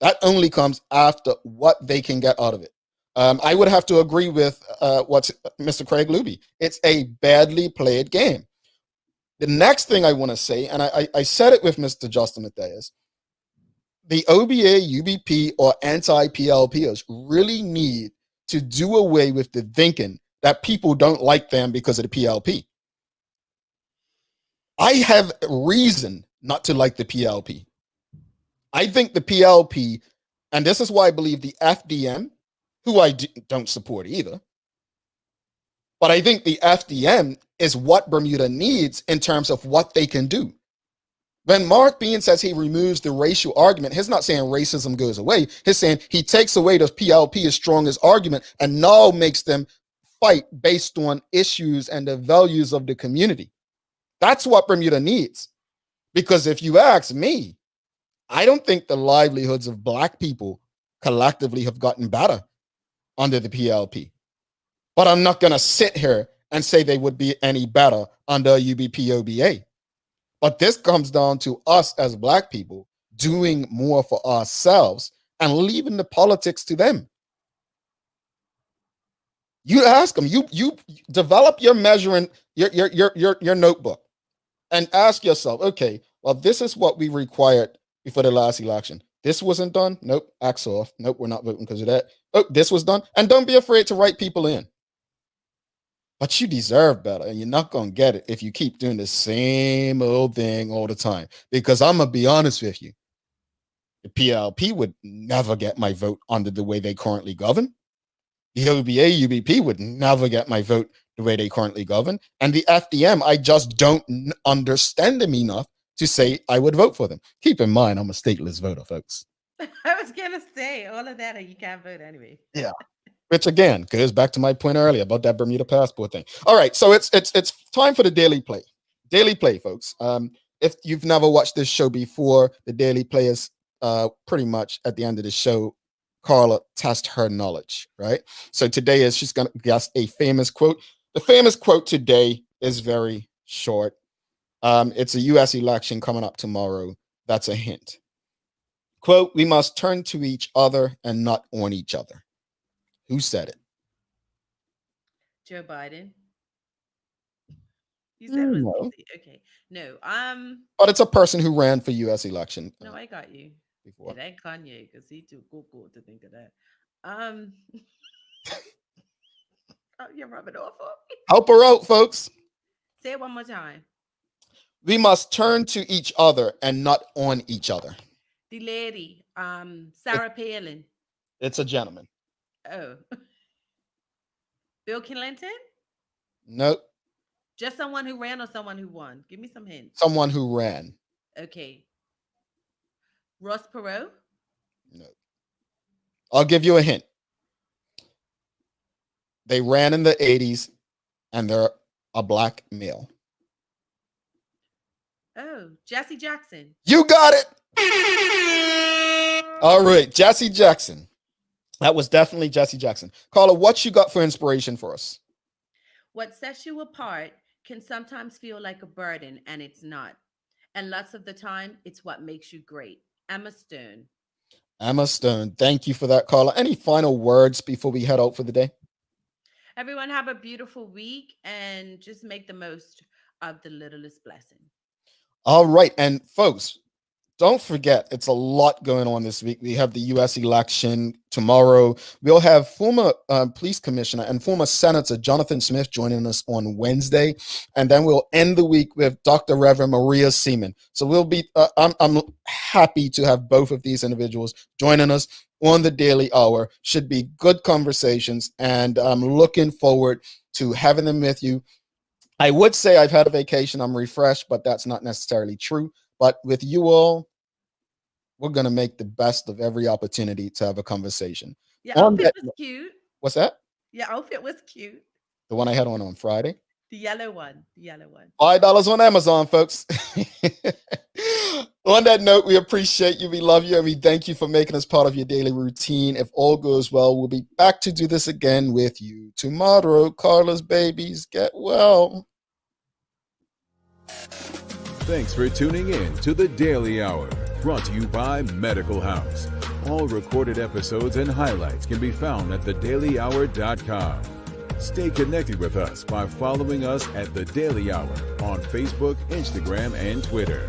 That only comes after what they can get out of it. I would have to agree with what's Mr. Craig Luby. It's a badly played game. The next thing I want to say, and I said it with Mr. Justin Mathias, the OBA, UBP, or anti-PLPers really need to do away with the thinking that people don't like them because of the PLP. I have reason not to like the PLP. I think the PLP, and this is why I believe the FDM, who I don't support either, But I think the FDM is what Bermuda needs in terms of what they can do. When Mark Bean says he removes the racial argument, he's not saying racism goes away. He's saying he takes away the PLP's strongest argument and now makes them fight based on issues and the values of the community. That's what Bermuda needs. Because if you ask me, I don't think the livelihoods of Black people collectively have gotten better under the PLP. But I'm not going to sit here and say they would be any better under UBPOBA. But this comes down to us as Black people doing more for ourselves and leaving the politics to them. You ask them, you develop your measuring, your notebook and ask yourself, okay, well, this is what we required before the last election. This wasn't done. Nope. Axe off. Nope. We're not voting because of that. Oh, this was done. And don't be afraid to write people in. But you deserve better, and you're not going to get it if you keep doing the same old thing all the time. Because I'm going to be honest with you. The PLP would never get my vote under the way they currently govern. The OBA, UBP would never get my vote the way they currently govern. And the FDM, I just don't understand them enough to say I would vote for them. Keep in mind, I'm a stateless voter, folks.
I was going to say all of that, and you can't vote anyway.
Yeah. Which again goes back to my point earlier about that Bermuda passport thing. All right, so it's time for the Daily Play. Daily Play, folks. If you've never watched this show before, the Daily Play is pretty much at the end of the show, Carla tests her knowledge, right? So today she's going to guess a famous quote. The famous quote today is very short. It's a U.S. election coming up tomorrow. That's a hint. Quote, "We must turn to each other and not on each other." Who said it?
Joe Biden. You said it was
No.
easy. Okay. No.
But it's a person who ran for U.S. election.
No, I got you.
Before.
It ain't Kanye because he too cool to think of that. Oh, you're rubbing off on me.
Help her out, folks.
Say it one more time.
We must turn to each other and not on each other.
The lady, Sarah Palin.
It's a gentleman.
Oh. Bill Clinton?
Nope.
Just someone who ran or someone who won? Give me some hints.
Someone who ran.
Okay. Ross Perot?
No. I'll give you a hint. They ran in the 80s and they're a Black male.
Oh, Jesse Jackson.
You got it. All right, Jesse Jackson. That was definitely Jesse Jackson. Carla, what you got for inspiration for us?
What sets you apart can sometimes feel like a burden, and it's not. And lots of the time, it's what makes you great. Emma Stone.
Emma Stone. Thank you for that, Carla. Any final words before we head out for the day?
Everyone have a beautiful week and just make the most of the littlest blessing.
All right. And folks, don't forget, it's a lot going on this week. We have the U.S. election tomorrow. We'll have former police commissioner and former Senator Jonathan Smith joining us on Wednesday. And then we'll end the week with Dr. Reverend Maria Seaman. So we'll be, I'm happy to have both of these individuals joining us on the Daily Hour. Should be good conversations. And I'm looking forward to having them with you. I would say I've had a vacation. I'm refreshed, but that's not necessarily true. But with you all, we're going to make the best of every opportunity to have a conversation.
Your outfit was cute.
What's that?
Your outfit was cute.
The one I had on Friday?
The yellow one. The yellow one.
$5 on Amazon, folks. On that note, we appreciate you. We love you. And we thank you for making us part of your daily routine. If all goes well, we'll be back to do this again with you tomorrow. Carla's babies, get well.
Thanks for tuning in to the Daily Hour, brought to you by Medical House. All recorded episodes and highlights can be found at thedailyhour.com. Stay connected with us by following us at The Daily Hour on Facebook, Instagram, and Twitter.